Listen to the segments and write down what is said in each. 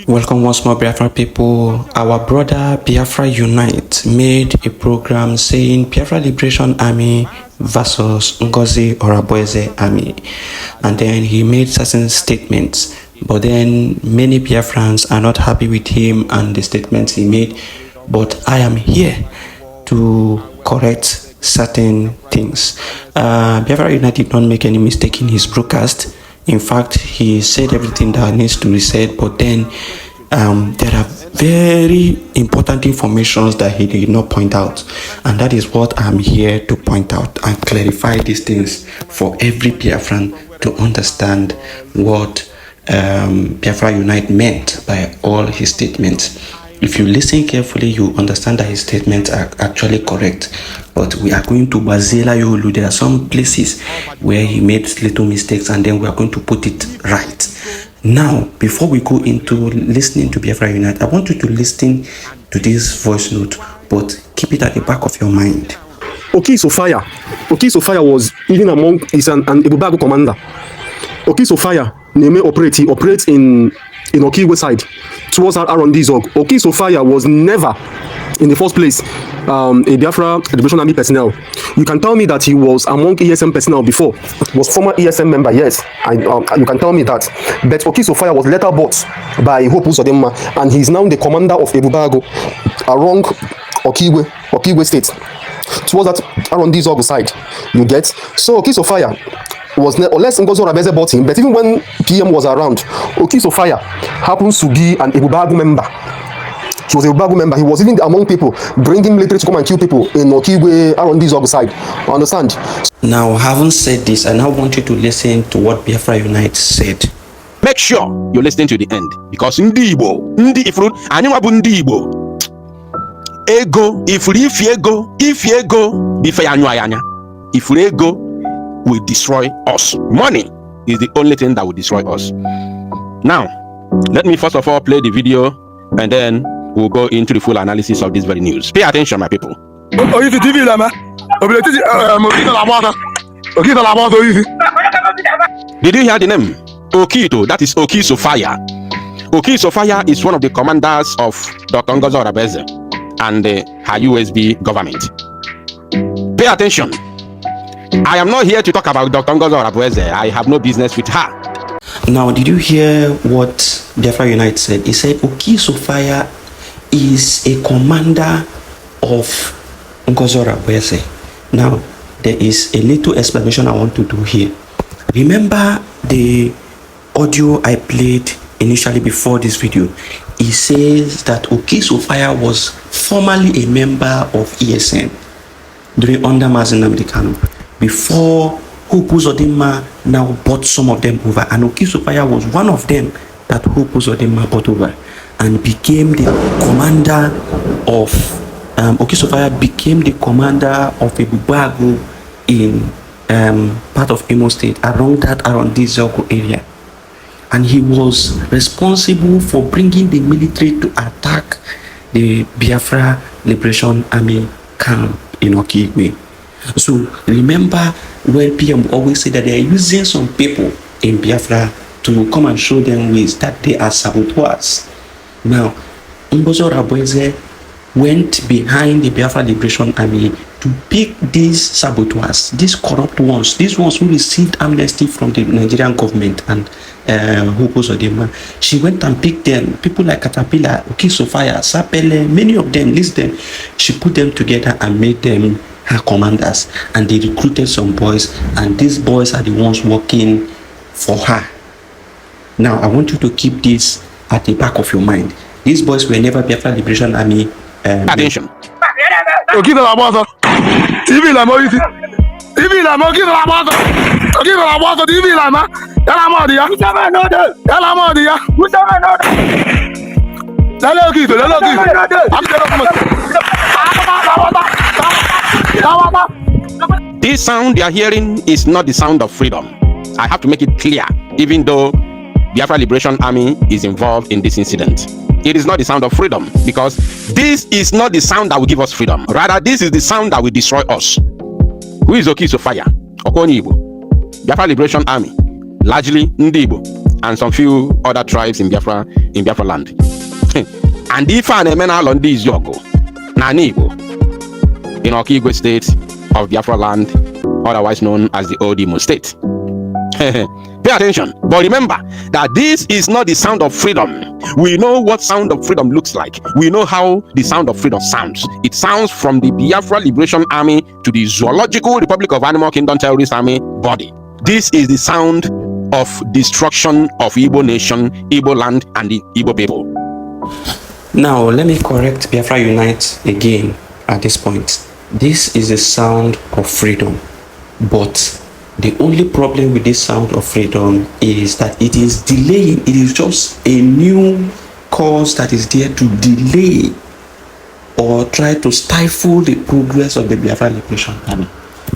Welcome once more, Biafra people. Our brother Biafra Unite made a program saying Biafra Liberation Army versus Ngozi Oraboeze Army. And then he made certain statements. But then many Biafrans are not happy with him and the statements he made. But I am here to correct certain things. Biafra Unite did not make any mistake in his broadcast. In fact, he said everything that needs to be said, but then there are very important informations that he did not point out, and that is what I'm here to point out and clarify these things for every Biafran to understand what Biafra Unite meant by all his statements. If you listen carefully, you understand that his statements are actually correct. But we are going to Bazela Yolu. There are some places where he made little mistakes, and then we are going to put it right. Now, before we go into listening to Biafra Unite, I want you to listen to this voice note, but keep it at the back of your mind. Oki Sophia was even among is an Ibubago commander. Oki Sophia operates in Okiwe side towards R&D Zog. Oki Sophia was never in the first place a Biafra Liberation Army personnel. You can tell me that he was among ESM personnel before, was former ESM member, yes, you can tell me that. But Oki Sophia was later bought by Woto and he's now the commander of Ebubago along Okiwe state towards that R&D Zog side. You get? So Oki Sophia was unless Ngozi Oraboeze bought him, but even when PM was around, Oki Sophia happens to be an Ebubago member. He was a Ebubago member. He was even among people bringing military to come and kill people in Okiwe R&D Zog side. Understand? Now, having said this, I now want you to listen to what Biafra Unite said. Make sure you're listening to the end, because Ndi Ifru, Anywabu Ndi Igbo. Ego, if ego, be fair, if ego will destroy us. Money is the only thing that will destroy us. Now, let me first of all play the video, and then we'll go into the full analysis of this very news. Pay attention, my people. Did you hear the name? Okito, that is Oki Sophia. Oki Sophia is one of the commanders of Dr. Ngozi Oraboeze and her USB government. Pay attention. I am not here to talk about Dr. Ngozi Oraboeze. I have no business with her. Now, did you hear what Biafra Unite said? He said Oki Sophia is a commander of Ngozi Oraboeze. Now, there is a little explanation I want to do here. Remember the audio I played initially before this video? He says that Oki Sophia was formerly a member of ESM during under Mazi Nnamdi Kanu, before Uzodinma now bought some of them over, and Oki Sophia was one of them that Uzodinma bought over and became the commander of Oki Sophia became the commander of Ebubago in part of Imo State around this Zogo area, and he was responsible for bringing the military to attack the Biafra Liberation Army camp in Okiwe. So remember when PM always say that they are using some people in Biafra to come and show them ways that they are saboteurs. Now, Ngozi Oraboeze went behind the Biafra Liberation Army to pick these saboteurs, these corrupt ones, these ones who received amnesty from the Nigerian government and Uzodinma. She went and picked them, people like Caterpillar, Oki Sophia, Sapele, many of them, list them. She put them together and made them her commanders, and they recruited some boys, and these boys are the ones working for her. Now, I want you to keep this at the back of your mind. These boys were never Biafra Liberation Army. Attention. This sound you are hearing is not the sound of freedom. I have to make it clear, even though Biafra Liberation Army is involved in this incident. It is not the sound of freedom, because this is not the sound that will give us freedom. Rather, this is the sound that will destroy us. Who is Oki Sophia? Okoni Igbo. Biafra Liberation Army, largely Ndi Igbo. and some few other tribes in Biafra land. And if an emena on this yogo, Nanibo, in Okigwe state of Biafra land, otherwise known as the old Imo state. Pay attention, but remember that this is not the sound of freedom. We know what sound of freedom looks like. We know how the sound of freedom sounds. It sounds from the Biafra Liberation Army to the Zoological Republic of Animal Kingdom Terrorist Army body. This is the sound of destruction of Igbo nation, Igbo land, and the Igbo people. Now, let me correct Biafra Unite again at this point. This is the sound of freedom, but the only problem with this sound of freedom is that it is delaying. It is just a new cause that is there to delay or try to stifle the progress of the Biafra Liberation Army.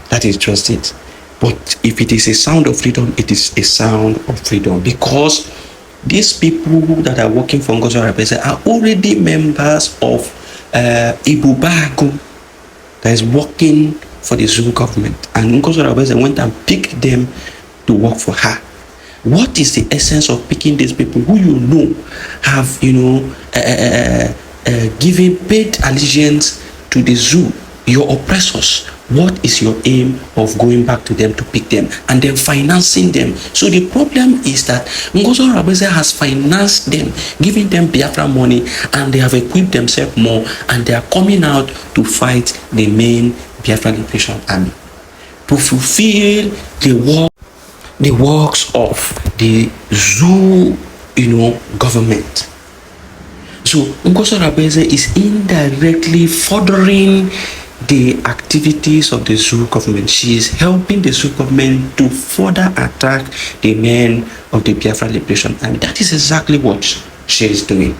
That is just it. But if it is a sound of freedom, it is a sound of freedom, because these people that are working for Ngozi Arabese are already members of Ibubago that is working for the Zulu government, and Ngozi Arabese went and picked them to work for her. What is the essence of picking these people who you know have, given paid allegiance to the Zulu, your oppressors? What is your aim of going back to them to pick them and then financing them? So the problem is that Ngozi Arabese has financed them, giving them Biafra money, and they have equipped themselves more, and they are coming out to fight the main Biafra Liberation Army to fulfill the works of the Zulu, government. So Ngozi Arabese is indirectly furthering the activities of the Zulu government. She is helping the Zulu government to further attack the men of the Biafra Liberation Army. That is exactly what she is doing,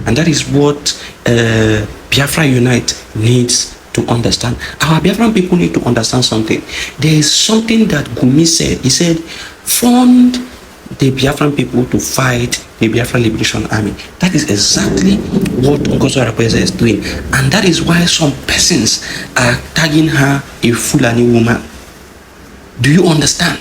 and that is what Biafra Unite needs to understand. Our Biafran people need to understand something. There is something that Gumi said. He said, fund the Biafran people to fight the Biafra Liberation Army. That is exactly what Ngozi Arabese is doing, and that is why some persons are tagging her a Fulani woman. Do you understand?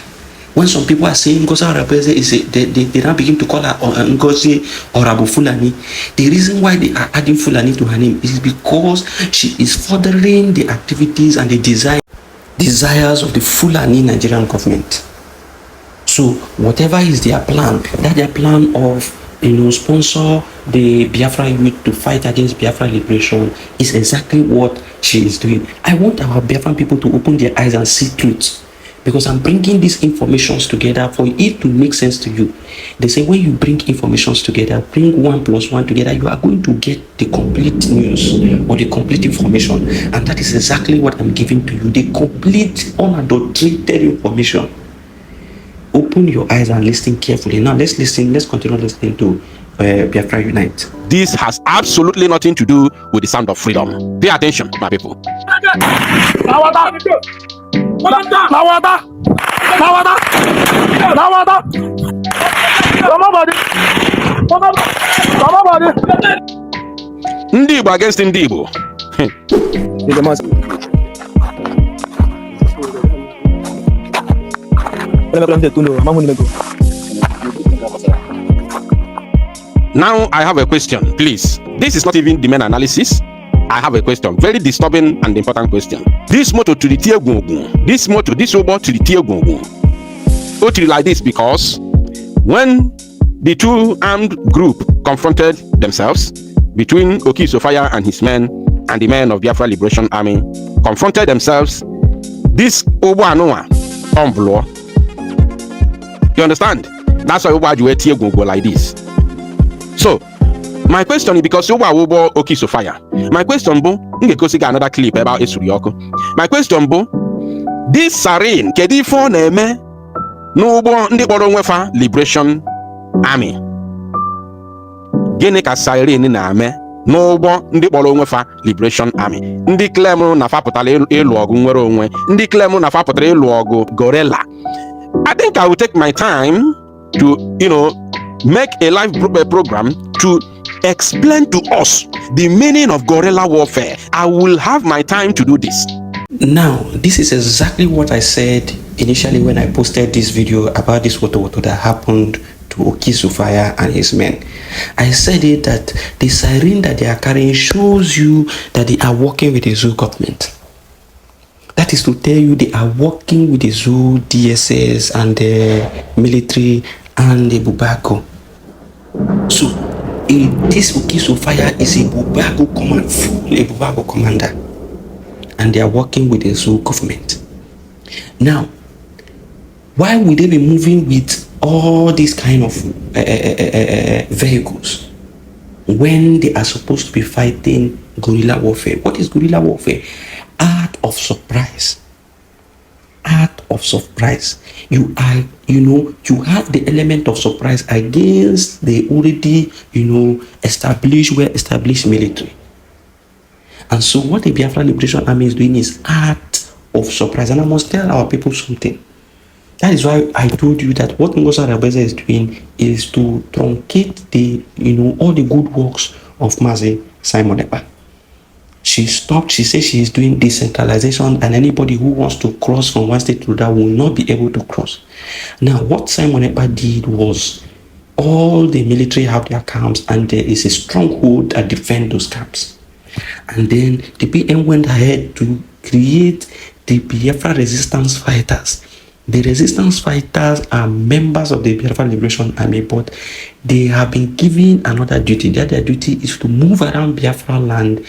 When some people are saying Ngozi Arabese is they now begin to call her Ngozi or Abu Fulani. The reason why they are adding Fulani to her name is because she is furthering the activities and the desires of the Fulani Nigerian government. So whatever is their plan, that their plan of sponsor the Biafra youth to fight against Biafra liberation, is exactly what she is doing. I want our Biafran people to open their eyes and see truth, because I'm bringing these informations together for it to make sense to you. They say when you bring informations together, bring 1 + 1 together, you are going to get the complete news or the complete information. And that is exactly what I'm giving to you, the complete unadulterated information. Open your eyes and listen carefully. Now let's continue listening to Biafra Unite. This has absolutely nothing to do with the sound of freedom. Pay attention, my people. Ndị Igbo against ndị Igbo. Now I have a question, please. This is not even the main analysis. I have a question, very disturbing and important question. This motto to the Tiegungun, this robot to the Tiegungun, totally like this, because when the two armed group confronted themselves, between Oki Sophia and his men and the men of Biafra Liberation Army confronted themselves, this Obo Anoa Omblo. You understand? That's why Oba Juwe Tiegungun like this. So my question is, because you are Oki Sophia, my question bo another clip about Esurioko. My question bo, this sarin kedifo neme no bo ndi boro nwefa Liberation Army. Gene ka sarin na ame no bo ndi boro nwefa Liberation Army. Ndi claim na faputala elu ogu nwere onwe. Ndi claim na faputala elu ogu Guerrilla. I think I will take my time to make a live program to explain to us the meaning of guerrilla warfare. I will have my time to do this. Now, this is exactly what I said initially when I posted this video about this Woto that happened to Oki Sophia and his men. I said it that the siren that they are carrying shows you that they are working with the zoo government. That is to tell you they are working with the zoo, DSS, and the military and the Bubago. So this Oki Sophia is a Bubago command, full a Bubago commander, and they are working with the zoo government. Now, why would they be moving with all these kind of vehicles when they are supposed to be fighting guerrilla warfare? What is guerrilla warfare? Art of surprise. Art of surprise. You have the element of surprise against the already, well-established military. And so what the Biafra Liberation Army is doing is art of surprise. And I must tell our people something. That is why I told you that what Ngozi Arabeze is doing is to truncate all the good works of Mazi Simon Ekpa. She stopped. She said she is doing decentralization, and anybody who wants to cross from one state to that will not be able to cross. Now, what Simon Ekpa did was all the military have their camps, and there is a stronghold that defend those camps. And then the PM went ahead to create the Biafra resistance fighters. The resistance fighters are members of the Biafra Liberation Army, but they have been given another duty. Their duty is to move around Biafra land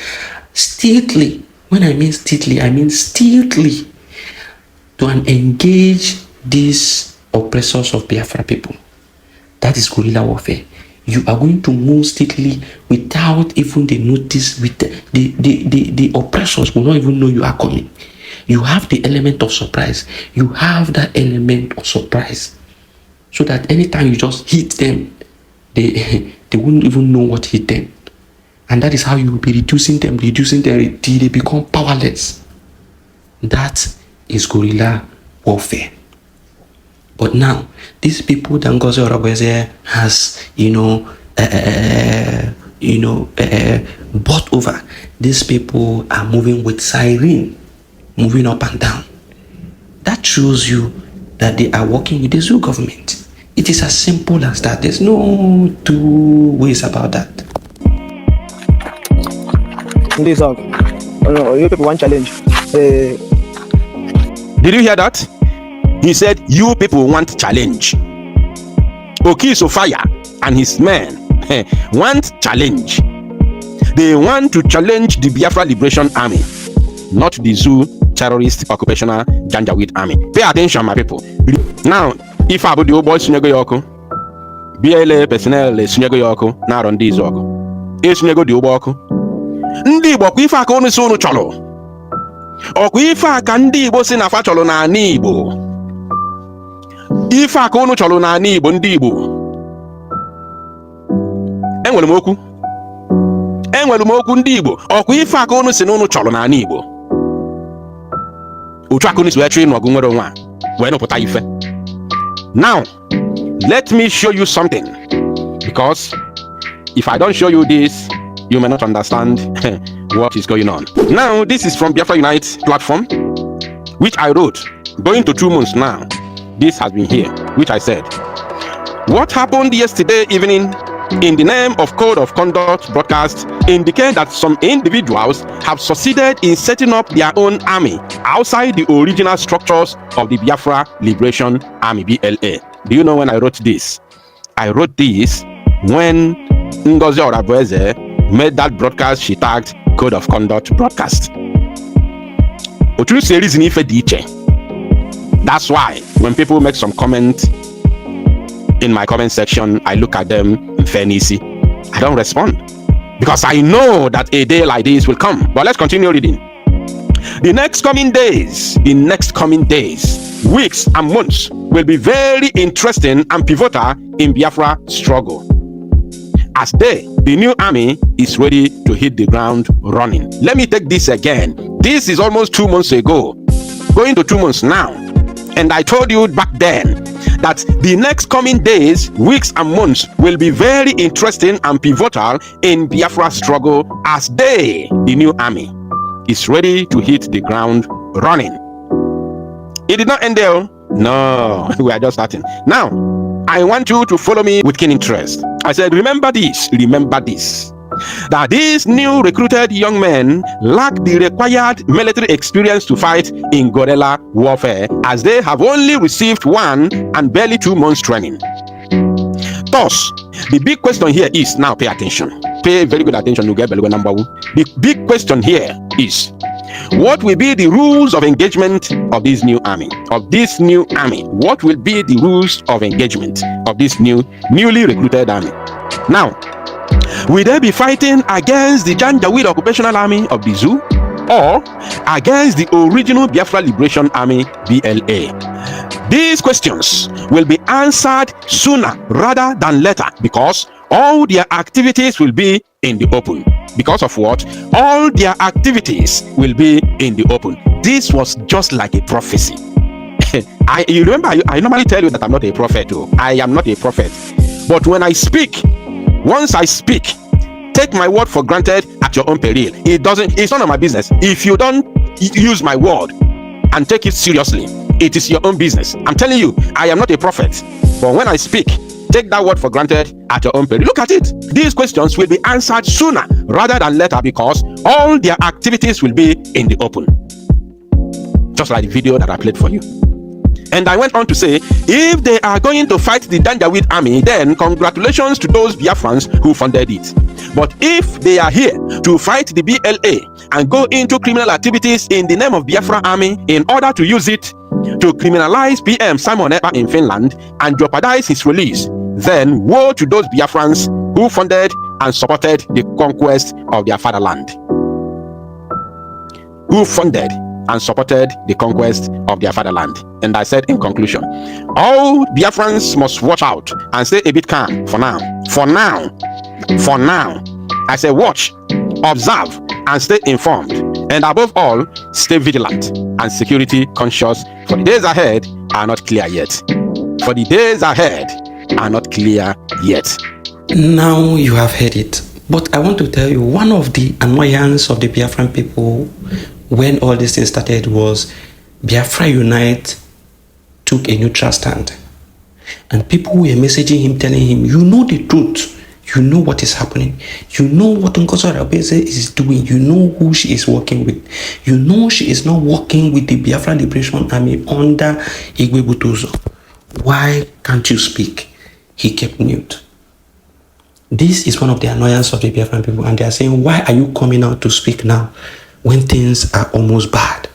stealthily. When I mean stealthily, I mean stealthily, to engage these oppressors of Biafra people. That is guerrilla warfare. You are going to move stealthily without even the notice. With the oppressors will not even know you are coming. You have the element of surprise. You have that element of surprise, so that anytime you just hit them, they wouldn't even know what hit them. And that is how you will be reducing them till they become powerless. That is guerrilla warfare. But now, these people that Ngozi Arabeze has, bought over, these people are moving with siren, moving up and down. That shows you that they are working with the zoo government. It is as simple as that. There's no two ways about that. This you people want challenge. Did you hear that? He said, you people want challenge. Oki Sophia and his men want challenge. They want to challenge the Biafra Liberation Army, not the zoo terrorist occupational Janjaweed army. Pay attention, my people. Now, if I would do boy Sunego Yoko, BLA personnel Sunego Yoko, now on this Yoko. Is Sunego Dioboko? Ndi Igbo ife aka onu so unu chọrọ. Ọkwa ife aka ndị Igbo si na fa chọrọ na ani Igbo. Ife aka unu chọrọ na ani Igbo ndị Igbo. Enwere m okwu ndị Igbo. Ọkwa ife aka unu si na unu chọrọ na ani Igbo. Otu aka unu si wee chọrọ ịnọgụ nwere onwe a wee nụpụta ife. Now, let me show you something, because if I don't show you this, you may not understand what is going on. Now, this is from Biafra Unite platform, which I wrote, going to 2 months now. This has been here, which I said, what happened yesterday evening in the name of Code of Conduct broadcast indicate that some individuals have succeeded in setting up their own army outside the original structures of the Biafra Liberation Army, BLA. Do you know when I wrote this? I wrote this when Ngozi Arabeze made that broadcast she tagged Code of Conduct broadcast. That's why when people make some comment in my comment section, I look at them in fairness. I don't respond, because I know that a day like this will come. But let's continue reading. The next coming days, weeks and months will be very interesting and pivotal in Biafra struggle, as the new army is ready to hit the ground running. Let me take this again. This is almost 2 months ago, going to 2 months now. And I told you back then that the next coming days, weeks and months will be very interesting and pivotal in Biafra struggle, as the new army is ready to hit the ground running. It did not end there. No, we are just starting. Now, I want you to follow me with keen interest. I said, remember this, that these new recruited young men lack the required military experience to fight in guerrilla warfare, as they have only received 1 and barely 2 months training. Thus, the big question here is, now pay attention. Pay very good attention. The big question here is, what will be the rules of engagement of this new army? What will be the rules of engagement of this newly recruited army? Now, will they be fighting against the Janjaweed Occupational Army of the Zoo, or against the original Biafra Liberation Army, BLA? These questions will be answered sooner rather than later, because all their activities will be in the open. Because of what? All their activities will be in the open. This was just like a prophecy. You remember, I normally tell you that I'm not a prophet. I am not a prophet. But when I speak, once I speak, take my word for granted at your own peril. It's none of my business. If you don't use my word and take it seriously, it is your own business. I'm telling you, I am not a prophet. But when I speak, take that word for granted at your own peril. Look at it. These questions will be answered sooner rather than later, because all their activities will be in the open. Just like the video that I played for you. And I went on to say, if they are going to fight the Janjaweed army, then congratulations to those Biafrans who funded it. But if they are here to fight the BLA and go into criminal activities in the name of Biafra army in order to use it to criminalize PM Simon Ekpa in Finland and jeopardize his release, then woe to those Biafrans who funded and supported the conquest of their fatherland. Who funded and supported the conquest of their fatherland. And I said in conclusion, all Biafrans must watch out and stay a bit calm for now. For now. I say watch, observe, and stay informed. And above all, stay vigilant and security conscious, for the days ahead are not clear yet. Now you have heard it. But I want to tell you, one of the annoyance of the Biafran people when all this thing started was Biafra Unite took a neutral stand. And people were messaging him, telling him, you know the truth. You know what is happening. You know what Nkoso Arabese is doing. You know who she is working with. You know she is not working with the Biafra Liberation Army under Igwe Butuzo. Why can't you speak? He kept mute. This is one of the annoyances of the Biafran people. And they are saying, why are you coming out to speak now when things are almost bad?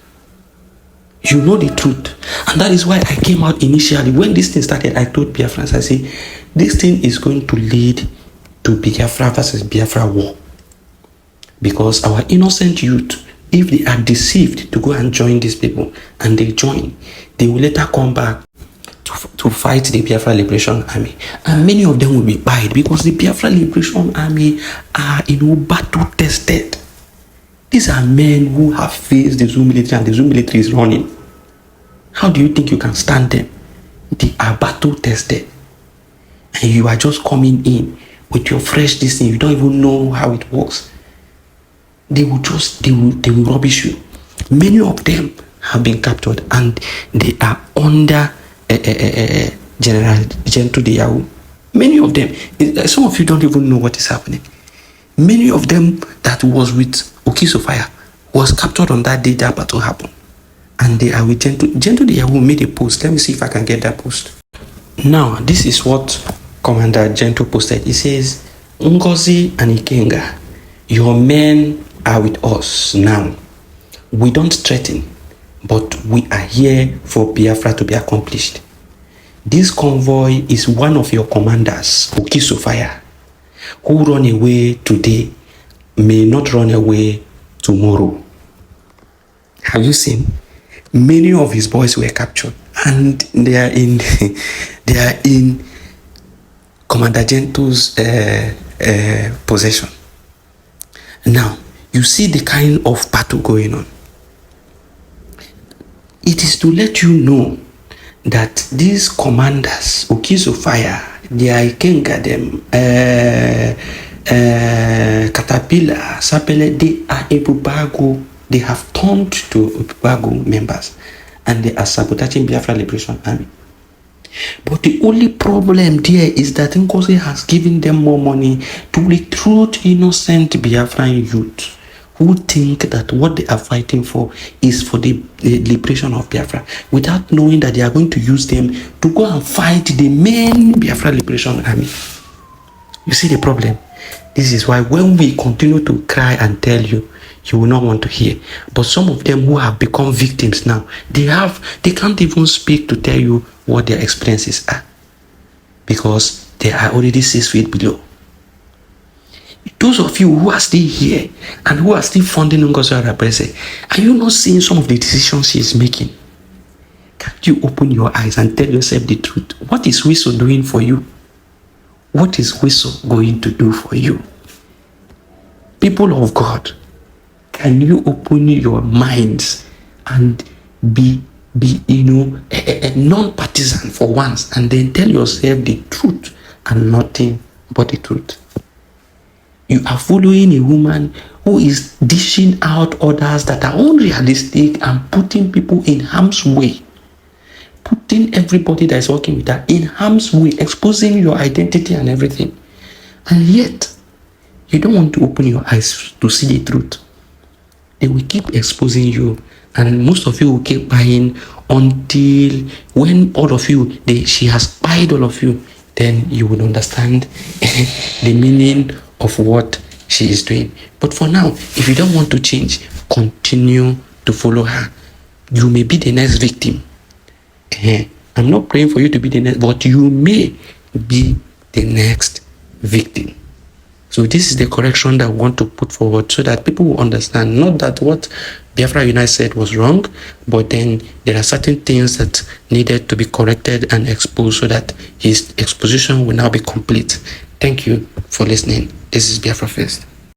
You know the truth. And that is why I came out initially. When this thing started, I told Biafrans, I say, this thing is going to lead to Biafra versus Biafra war. Because our innocent youth, if they are deceived to go and join these people, and they join, they will later come back to fight the Biafra Liberation Army. And many of them will be buyed because the Biafra Liberation Army are, battle tested. These are men who have faced the Zoo military, and the Zoo military is running. How do you think you can stand them? They are battle tested. And you are just coming in with your fresh this thing. You don't even know how it works. They will rubbish you. Many of them have been captured, and they are under General Gentle de Yahoo. Many of them, some of you don't even know what is happening. Many of them that was with Oki Sophia was captured on that day that battle happened. And they are with Gentle de Yahoo made a post. Let me see if I can get that post. Now, this is what Commander Gentle posted. He says, Ngozi and Ikenga, your men are with us now. We don't threaten, but we are here for Biafra to be accomplished. This convoy is one of your commanders, Oki Sophia, who run away today may not run away tomorrow. Have you seen? Many of his boys were captured, and they are in Commander Gentle's possession. Now, you see the kind of battle going on. It is to let you know that these commanders, Oki Sophia, they are Ikenga them, Caterpillar, Sapele, they are Ebubago. They have turned to Ebubago members, and they are sabotaging Biafra Liberation Army. But the only problem there is that Ngozi has given them more money to recruit innocent Biafran youth who think that what they are fighting for is for the liberation of Biafra, without knowing that they are going to use them to go and fight the main Biafra Liberation Army. You see the problem? This is why when we continue to cry and tell you, you will not want to hear. But some of them who have become victims now, they can't even speak to tell you what their experiences are, because they are already 6 feet below. Those of you who are still here and who are still funding Ngozi Okisophia, are you not seeing some of the decisions she is making? Can't you open your eyes and tell yourself the truth? What is Whistle doing for you? What is Whistle going to do for you? People of God, can you open your minds and be non-partisan for once, and then tell yourself the truth and nothing but the truth? You are following a woman who is dishing out orders that are unrealistic and putting people in harm's way, putting everybody that is working with her in harm's way, exposing your identity and everything. And yet, you don't want to open your eyes to see the truth. They will keep exposing you, and most of you will keep buying until when all of you, she has spied all of you, then you will understand the meaning of what she is doing. But for now, if you don't want to change, continue to follow her. You may be the next victim. I'm not praying for you to be the next, but you may be the next victim. So this is the correction that I want to put forward, so that people will understand, not that what Biafra Unite said was wrong, but then there are certain things that needed to be corrected and exposed so that his exposition will now be complete. Thank you for listening. This is Biafra First.